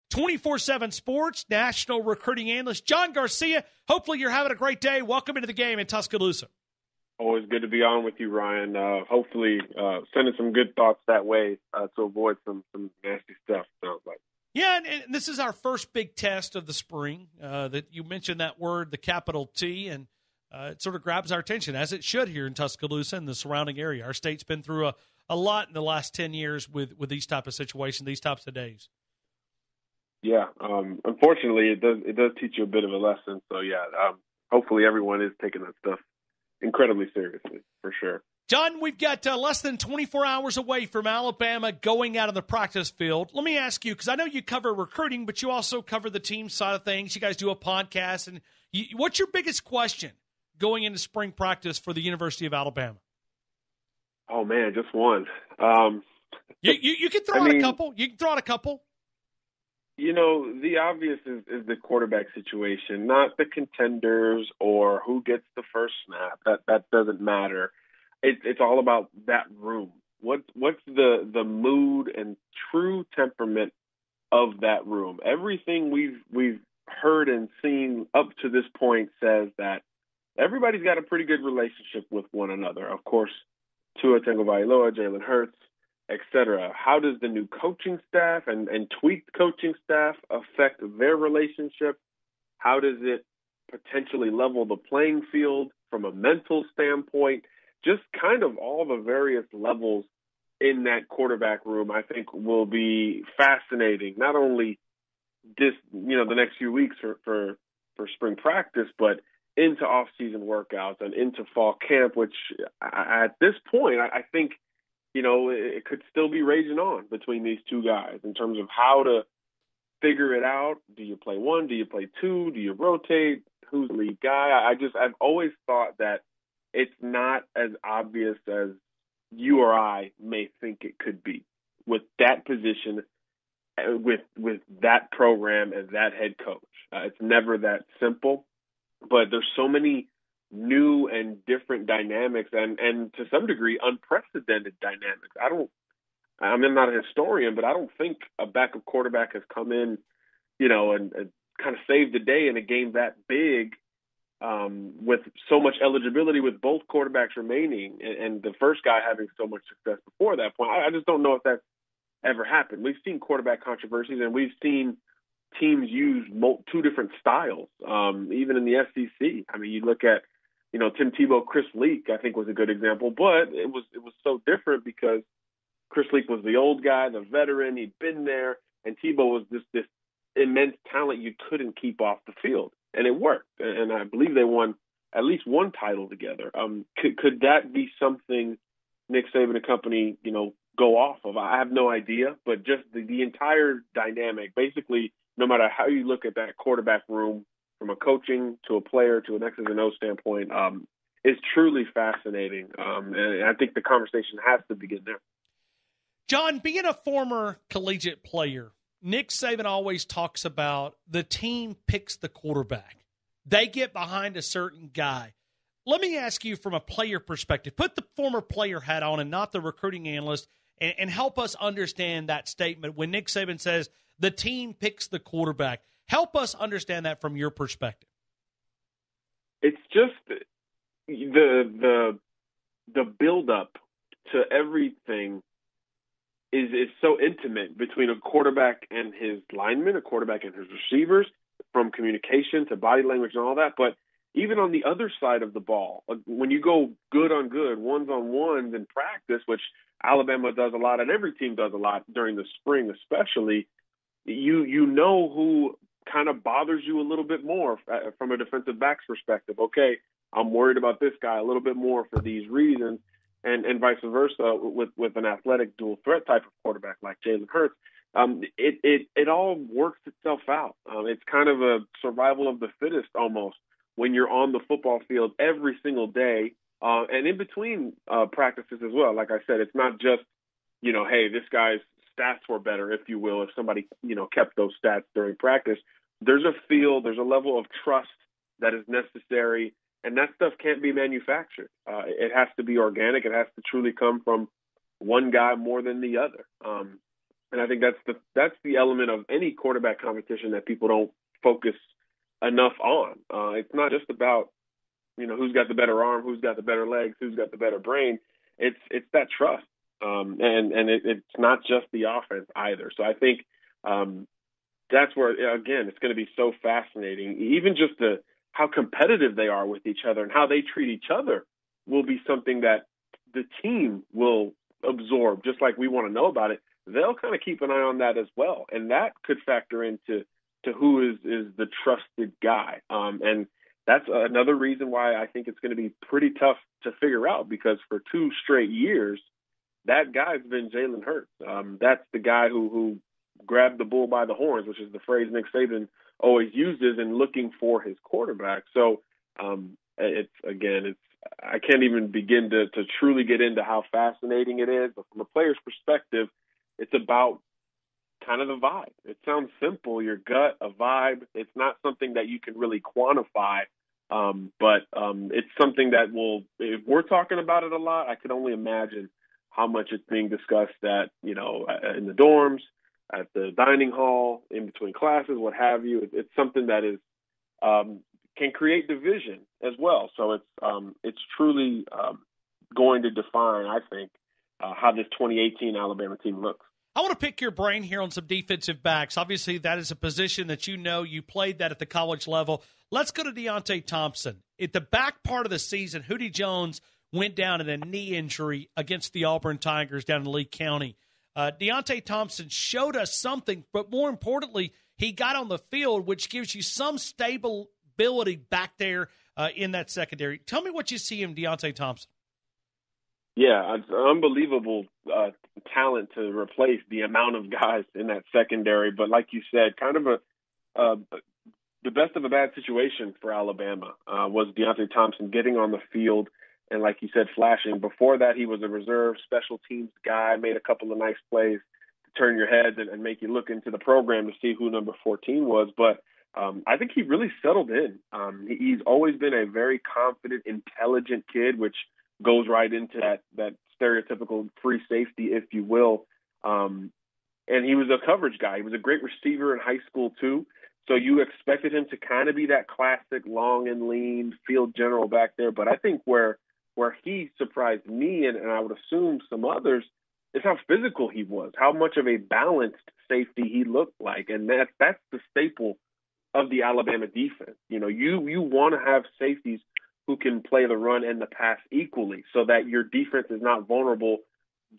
24/7 Sports national recruiting analyst John Garcia. Hopefully you're having a great day. Welcome into the game in Tuscaloosa. Always good to be on with you, Ryan. Hopefully sending some good thoughts that way to avoid some nasty stuff, sounds like. Yeah, and this is our first big test of the spring. That you mentioned that word, the capital T, and it sort of grabs our attention, as it should here in Tuscaloosa and the surrounding area. Our state's been through a lot in the last 10 years with these type of situations, these types of days. Yeah, unfortunately, it does teach you a bit of a lesson. So, hopefully everyone is taking that stuff incredibly seriously, for sure. John, we've got less than 24 hours away from Alabama going out on the practice field. Let me ask you, because I know you cover recruiting, but you also cover the team side of things. You guys do a podcast. And what's your biggest question going into spring practice for the University of Alabama? Oh, man, just one. You can throw out a couple. You can throw out a couple. You know, the obvious is the quarterback situation, not the contenders or who gets the first snap. That doesn't matter. It's all about that room. What's the mood and true temperament of that room? Everything we've heard and seen up to this point says that everybody's got a pretty good relationship with one another. Of course, Tua Tagovailoa, Jalen Hurts, etc. How does the new coaching staff and tweaked coaching staff affect their relationship? How does it potentially level the playing field from a mental standpoint? Just kind of all the various levels in that quarterback room, I think, will be fascinating. Not only the next few weeks for spring practice, but into off-season workouts and into fall camp, which at this point, I think, it could still be raging on between these two guys in terms of how to figure it out. Do you play one? Do you play two? Do you rotate? Who's the lead guy? I've always thought that it's not as obvious as you or I may think it could be with that position, with that program and that head coach. It's never that simple, but there's so many new and different dynamics and to some degree unprecedented dynamics. I'm not a historian, but I don't think a backup quarterback has come in, and kind of saved the day in a game that big, with so much eligibility with both quarterbacks remaining and the first guy having so much success before that point. I just don't know if that's ever happened. We've seen quarterback controversies and we've seen teams use two different styles, even in the SEC. I mean, you look at, Tim Tebow, Chris Leak, I think was a good example, but it was so different because Chris Leak was the old guy, the veteran, he'd been there, and Tebow was this immense talent you couldn't keep off the field. And it worked. And I believe they won at least one title together. Could that be something Nick Saban and company, go off of? I have no idea, but just the entire dynamic, basically, no matter how you look at that quarterback room, from a coaching to a player to an X's and O standpoint, is truly fascinating. And I think the conversation has to begin there. John, being a former collegiate player, Nick Saban always talks about the team picks the quarterback. They get behind a certain guy. Let me ask you from a player perspective, put the former player hat on and not the recruiting analyst, and help us understand that statement when Nick Saban says the team picks the quarterback. Help us understand that from your perspective. It's just the build-up to everything is so intimate between a quarterback and his linemen, a quarterback and his receivers, from communication to body language and all that. But even on the other side of the ball, when you go good on good, ones-on-ones in practice, which Alabama does a lot and every team does a lot during the spring especially, you know who kind of bothers you a little bit more from a defensive back's perspective. Okay, I'm worried about this guy a little bit more for these reasons. And vice versa with an athletic dual threat type of quarterback like Jalen Hurts. It all works itself out. It's kind of a survival of the fittest almost when you're on the football field every single day and in between practices as well. Like I said, it's not just, hey, this guy's stats were better, if you will, if somebody, kept those stats during practice. There's a feel, there's a level of trust that is necessary. And that stuff can't be manufactured. It has to be organic. It has to truly come from one guy more than the other. And I think that's the element of any quarterback competition that people don't focus enough on. It's not just about, who's got the better arm, who's got the better legs, who's got the better brain. It's that trust. It's not just the offense either. So I think that's where, again, it's going to be so fascinating. Even just how competitive they are with each other and how they treat each other will be something that the team will absorb, just like we want to know about it. They'll kind of keep an eye on that as well. And that could factor into who is the trusted guy. And that's another reason why I think it's going to be pretty tough to figure out, because for 2 straight years, that guy's been Jalen Hurts. That's the guy who grabbed the bull by the horns, which is the phrase Nick Saban always uses in looking for his quarterback. So I can't even begin to truly get into how fascinating it is. But from a player's perspective, it's about kind of the vibe. It sounds simple, your gut, a vibe. It's not something that you can really quantify, but it's something that if we're talking about it a lot, I can only imagine how much it's being discussed in the dorms, at the dining hall, in between classes, what have you. It's something that is can create division as well. So it's truly going to define, I think, how this 2018 Alabama team looks. I want to pick your brain here on some defensive backs. Obviously, that is a position that you played that at the college level. Let's go to Deonte Thompson. At the back part of the season, Hootie Jones went down in a knee injury against the Auburn Tigers down in Lee County. Deonte Thompson showed us something, but more importantly, he got on the field, which gives you some stability back there in that secondary. Tell me what you see in Deonte Thompson. Yeah, it's unbelievable talent to replace the amount of guys in that secondary. But like you said, kind of the best of a bad situation for Alabama was Deonte Thompson getting on the field and, like you said, flashing. Before that, he was a reserve special teams guy, made a couple of nice plays to turn your heads and make you look into the program to see who number 14 was. But I think he really settled in. He's always been a very confident, intelligent kid, which goes right into that stereotypical free safety, if you will. And he was a coverage guy. He was a great receiver in high school, too. So you expected him to kind of be that classic long and lean field general back there. But I think where he surprised me, and I would assume some others, is how physical he was, how much of a balanced safety he looked like. And that's the staple of the Alabama defense. You want to have safeties who can play the run and the pass equally, so that your defense is not vulnerable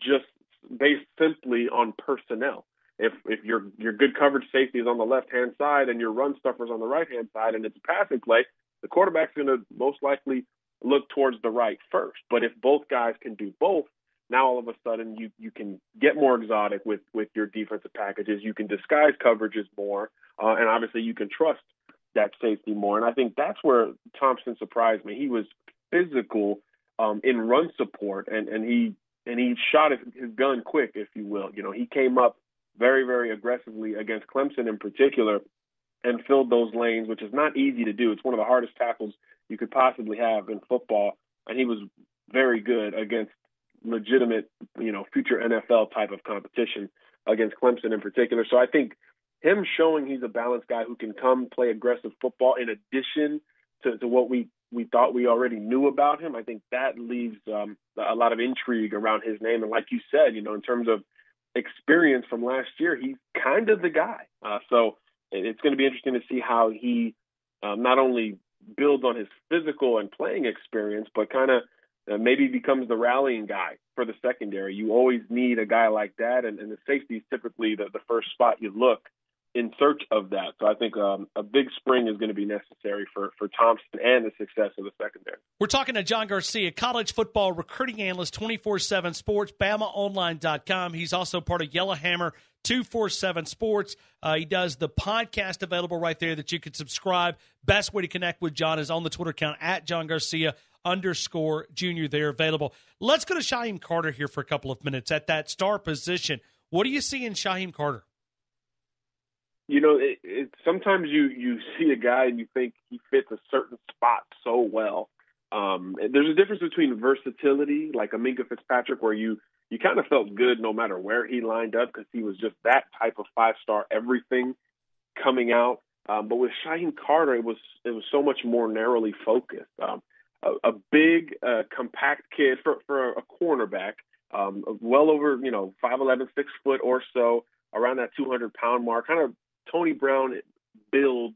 just based simply on personnel. If your good coverage safety is on the left-hand side and your run stuffer's on the right-hand side and it's a passing play, the quarterback's going to most likely look towards the right first. But if both guys can do both, now all of a sudden you can get more exotic with your defensive packages. You can disguise coverages more, and obviously you can trust that safety more. And I think that's where Thompson surprised me. He was physical in run support, and he shot his gun quick, if you will. He came up very, very aggressively against Clemson in particular and filled those lanes, which is not easy to do. It's one of the hardest tackles you could possibly have in football, and he was very good against legitimate, future NFL type of competition against Clemson in particular. So I think him showing he's a balanced guy who can come play aggressive football in addition to what we thought we already knew about him, I think that leaves a lot of intrigue around his name. And like you said, in terms of experience from last year, he's kind of the guy. So it's going to be interesting to see how he not only builds on his physical and playing experience, but kind of maybe becomes the rallying guy for the secondary. You always need a guy like that, and the safety is typically the first spot you look in search of that. So I think a big spring is going to be necessary for Thompson and the success of the secondary. We're talking to John Garcia, college football recruiting analyst, 24/7 Sports, BamaOnline.com. He's also part of Yellowhammer 247 Sports. He does the podcast available right there that you can subscribe. Best way to connect with John is on the Twitter account at John Garcia _Jr. They're available. Let's go to Shayon Carter here for a couple of minutes at that star position. What do you see in Shayon Carter? Sometimes you see a guy and you think he fits a certain spot so well. There's a difference between versatility, like a Minka Fitzpatrick, where you you kind of felt good no matter where he lined up because he was just that type of five-star everything coming out. But with Shayon Carter, it was so much more narrowly focused. A big, compact kid for a cornerback, well over 5'11", 6 foot or so, around that 200-pound mark, kind of Tony Brown build,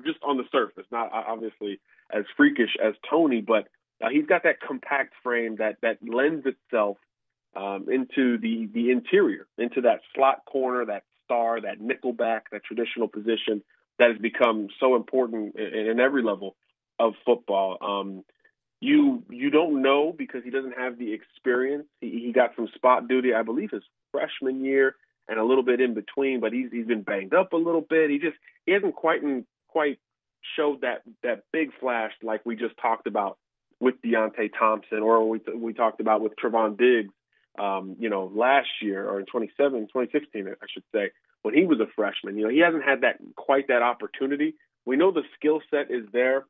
just on the surface, not obviously as freakish as Tony, but he's got that compact frame that lends itself into the interior, into that slot corner, that star, that nickelback, that traditional position that has become so important in every level of football. You don't know because he doesn't have the experience. He got some spot duty, I believe, his freshman year and a little bit in between, but he's been banged up a little bit. He hasn't quite showed that big flash like we just talked about with Deonte Thompson, or we talked about with Trevon Diggs, last year, or in 2016, I should say, when he was a freshman. He hasn't had quite that opportunity. We know the skill set is there.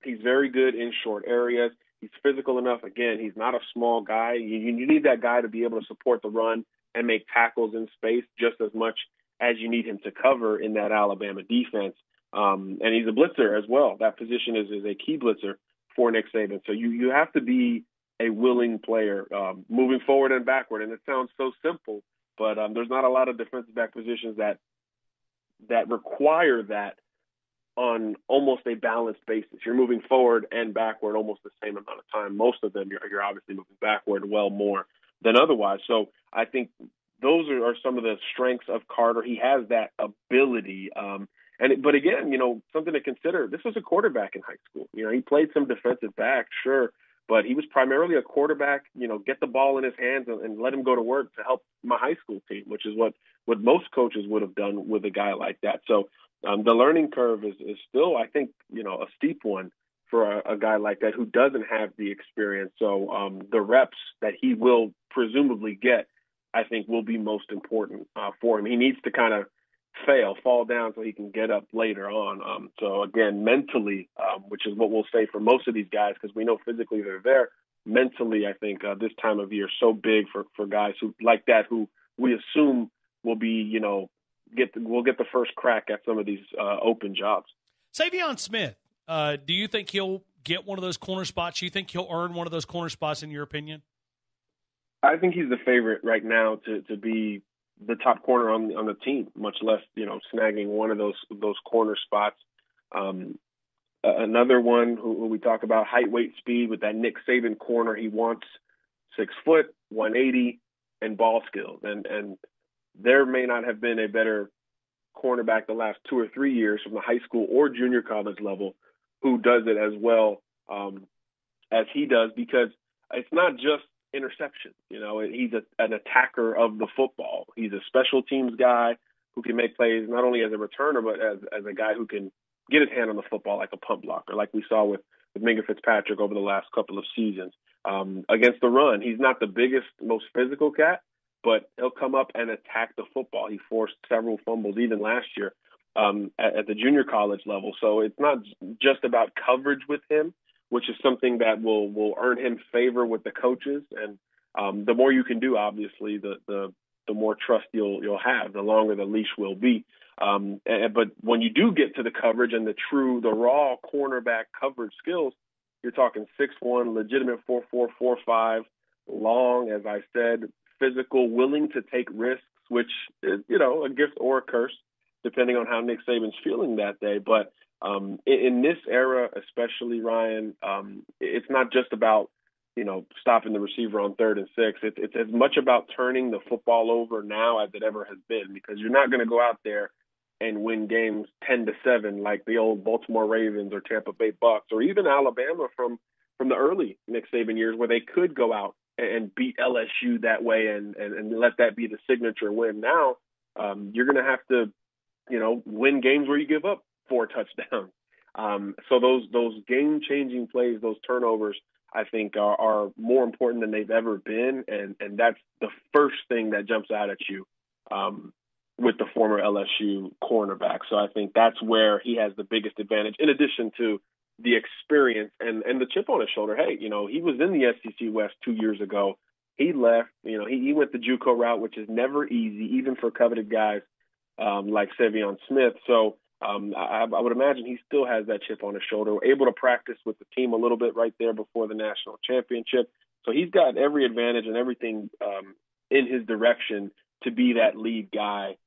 He's very good in short areas. He's physical enough. Again, he's not a small guy. You need that guy to be able to support the run and make tackles in space just as much as you need him to cover in that Alabama defense. And he's a blitzer as well. That position is a key blitzer for Nick Saban. So you have to be a willing player moving forward and backward. And it sounds so simple, but there's not a lot of defensive back positions that require that on almost a balanced basis. You're moving forward and backward almost the same amount of time. Most of them, you're obviously moving backward well more than otherwise. So I think those are some of the strengths of Carter. He has that ability. But again, something to consider, this was a quarterback in high school. He played some defensive back, sure, but he was primarily a quarterback, get the ball in his hands and let him go to work to help my high school team, which is what most coaches would have done with a guy like that. So the learning curve is still, I think, a steep one for a guy like that who doesn't have the experience. So the reps that he will presumably get, I think, will be most important for him. He needs to kind of fall down so he can get up later on. So again, mentally, which is what we'll say for most of these guys, because we know physically they're there. Mentally, I think this time of year is so big for guys who like that, who we assume will be, will get the first crack at some of these open jobs. Savion Smith, do you think he'll get one of those corner spots? Do you think he'll earn one of those corner spots in your opinion? I think he's the favorite right now to be the top corner on the team, much less, snagging one of those corner spots. Another one who we talk about, height, weight, speed, with that Nick Saban corner. He wants 6 foot, 180, and ball skills. And there may not have been a better cornerback the last 2 or 3 years from the high school or junior college level who does it as well as he does, because it's not just interception. He's an attacker of the football. He's a special teams guy who can make plays not only as a returner, but as a guy who can get his hand on the football like a pump blocker, like we saw with Minka Fitzpatrick over the last couple of seasons. Against the run, he's not the biggest, most physical cat, but he'll come up and attack the football. He forced several fumbles even last year at the junior college level. So it's not just about coverage with him, which is something that will earn him favor with the coaches. And the more you can do, obviously, the more trust you'll have, the longer the leash will be. But when you do get to the coverage and the raw cornerback coverage skills, you're talking 6'1", legitimate 4'4", 4'5", long, as I said, physical, willing to take risks, which is, a gift or a curse, depending on how Nick Saban's feeling that day. But in this era, especially, Ryan, it's not just about, stopping the receiver on 3rd and 6. It's as much about turning the football over now as it ever has been, because you're not going to go out there and win games 10-7 like the old Baltimore Ravens or Tampa Bay Bucks, or even Alabama from the early Nick Saban years, where they could go out and beat LSU that way and let that be the signature win. Now you're going to have to, win games where you give up 4 touchdowns. So those game-changing plays, those turnovers, I think are more important than they've ever been, and that's the first thing that jumps out at you with the former LSU cornerback. So I think that's where he has the biggest advantage, in addition to the experience and the chip on his shoulder. Hey, he was in the SEC West 2 years ago he left. He went the JUCO route, which is never easy, even for coveted guys like Savion Smith. So I would imagine he still has that chip on his shoulder, able to practice with the team a little bit right there before the national championship. So he's got every advantage and everything in his direction to be that lead guy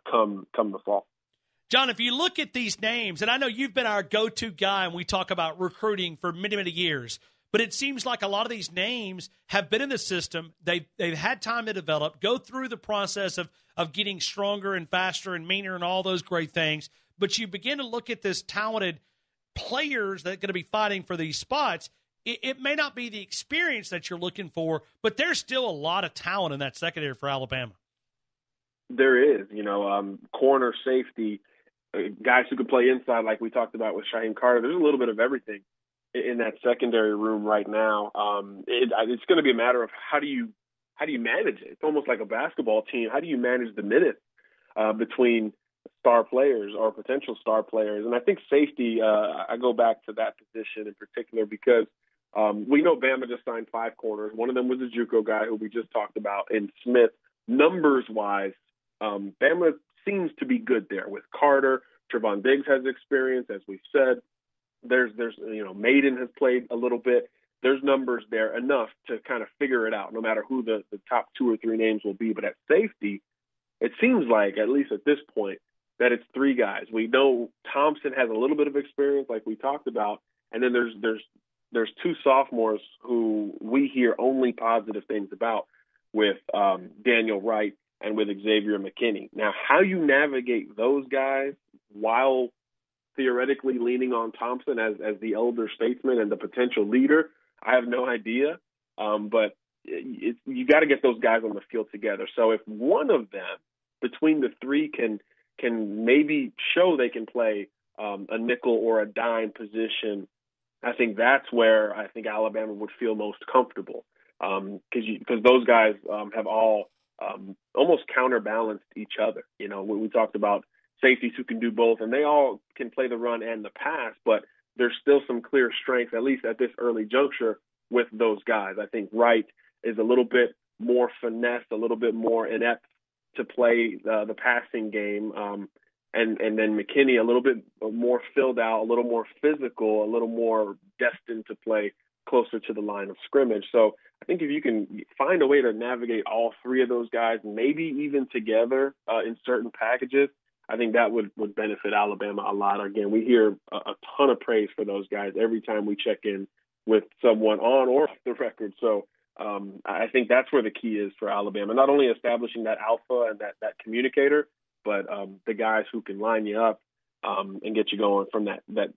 come the fall. John, if you look at these names, and I know you've been our go-to guy when we talk about recruiting for many, many years, but it seems like a lot of these names have been in the system. They've had time to develop, go through the process of getting stronger and faster and meaner and all those great things. But you begin to look at this talented players that are going to be fighting for these spots. It may not be the experience that you're looking for, but there's still a lot of talent in that secondary for Alabama. There is, corner, safety, guys who can play inside like we talked about with Shayon Carter. There's a little bit of everything in that secondary room right now. It's going to be a matter of how do you manage it? It's almost like a basketball team. How do you manage the minutes between star players or potential star players? And I think safety, I go back to that position in particular because we know Bama just signed 5 corners. One of them was a JUCO guy who we just talked about in Smith. Numbers-wise, Bama seems to be good there with Carter. Trevon Diggs has experience, as we've said. There's Maiden has played a little bit. There's numbers there enough to kind of figure it out, no matter who the top 2 or 3 names will be. But at safety, it seems like, at least at this point, that it's 3 guys. We know Thompson has a little bit of experience, like we talked about, and then there's 2 sophomores who we hear only positive things about with Daniel Wright and with Xavier McKinney. Now, how you navigate those guys while theoretically leaning on Thompson as the elder statesman and the potential leader, I have no idea. But you got to get those guys on the field together. So if one of them between the 3 can maybe show they can play a nickel or a dime position, I think that's where I think Alabama would feel most comfortable because those guys have all almost counterbalanced each other. We talked about safeties who can do both, and they all can play the run and the pass, but there's still some clear strength, at least at this early juncture, with those guys. I think Wright is a little bit more finesse, a little bit more inept to play the passing game, and then McKinney a little bit more filled out, a little more physical, a little more destined to play closer to the line of scrimmage. So I think if you can find a way to navigate all 3 of those guys, maybe even together in certain packages, I think that would benefit Alabama a lot. Again, we hear a ton of praise for those guys every time we check in with someone on or off the record. So I think that's where the key is for Alabama, not only establishing that alpha and that communicator, but the guys who can line you up and get you going from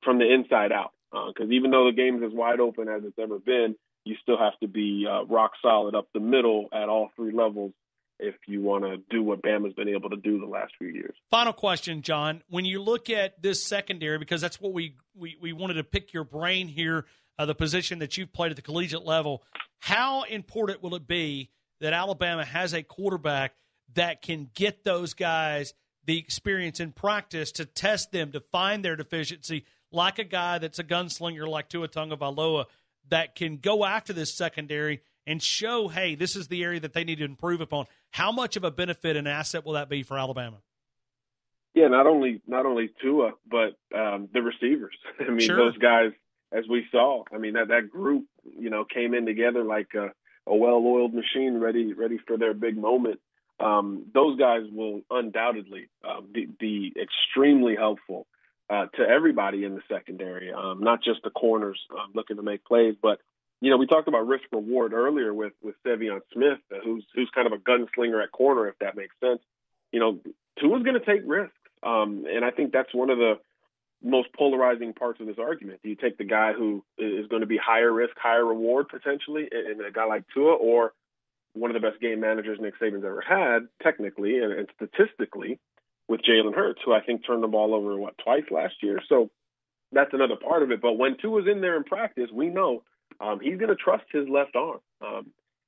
from the inside out. Because even though the game is as wide open as it's ever been, you still have to be rock solid up the middle at all 3 levels if you want to do what Bama's been able to do the last few years. Final question, John. When you look at this secondary, because that's what we wanted to pick your brain here, the position that you've played at the collegiate level, how important will it be that Alabama has a quarterback that can get those guys the experience in practice to test them, to find their deficiency, like a guy that's a gunslinger like Tua Tagovailoa that can go after this secondary and show, hey, this is the area that they need to improve upon? How much of a benefit and asset will that be for Alabama? Yeah, not only Tua, but the receivers. I mean, Sure. Those guys, as we saw, I mean, that group, came in together like a well-oiled machine ready for their big moment. Those guys will undoubtedly be extremely helpful to everybody in the secondary, not just the corners looking to make plays, but we talked about risk reward earlier with Savion Smith, who's kind of a gunslinger at corner, if that makes sense. Tua's going to take risks, and I think that's one of the most polarizing parts of this argument. Do you take the guy who is going to be higher risk, higher reward potentially, and a guy like Tua, or one of the best game managers Nick Saban's ever had, technically and statistically, with Jalen Hurts, who I think turned the ball over, twice last year? So that's another part of it. But when Tua's in there in practice, we know he's going to trust his left arm,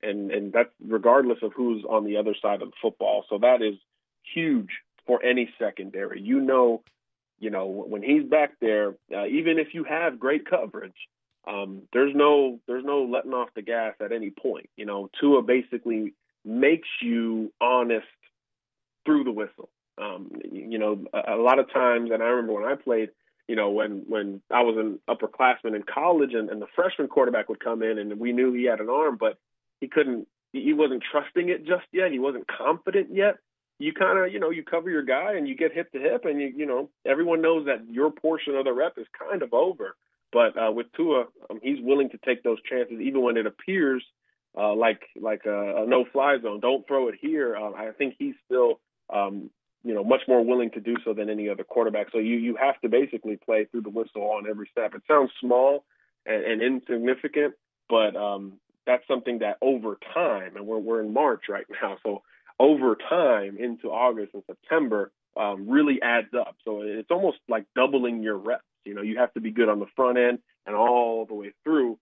and that's regardless of who's on the other side of the football. So that is huge for any secondary. When he's back there, even if you have great coverage, there's no letting off the gas at any point. Tua basically makes you honest through the whistle. A lot of times, and I remember when I played, when I was an upperclassman in college, and the freshman quarterback would come in, and we knew he had an arm, but he wasn't trusting it just yet. He wasn't confident yet. You kind of, you cover your guy and you get hip to hip, and everyone knows that your portion of the rep is kind of over. But with Tua, he's willing to take those chances, even when it appears like a no-fly zone. Don't throw it here. I think he's still, much more willing to do so than any other quarterback. So you have to basically play through the whistle on every step. It sounds small and insignificant, but that's something that over time, and we're in March right now, so over time into August and September really adds up. So it's almost like doubling your reps. You have to be good on the front end and all the way through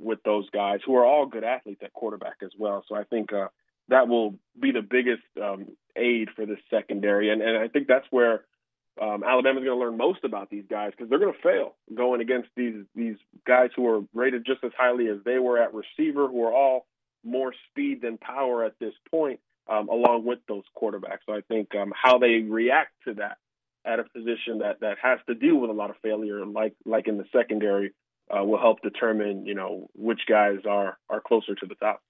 with those guys who are all good athletes at quarterback as well. So I think that will be the biggest aid for this secondary. And I think that's where Alabama's going to learn most about these guys, because they're going to fail going against these guys who are rated just as highly as they were at receiver, who are all more speed than power at this point, along with those quarterbacks. So I think how they react to that at a position that has to deal with a lot of failure, like in the secondary, will help determine, which guys are closer to the top.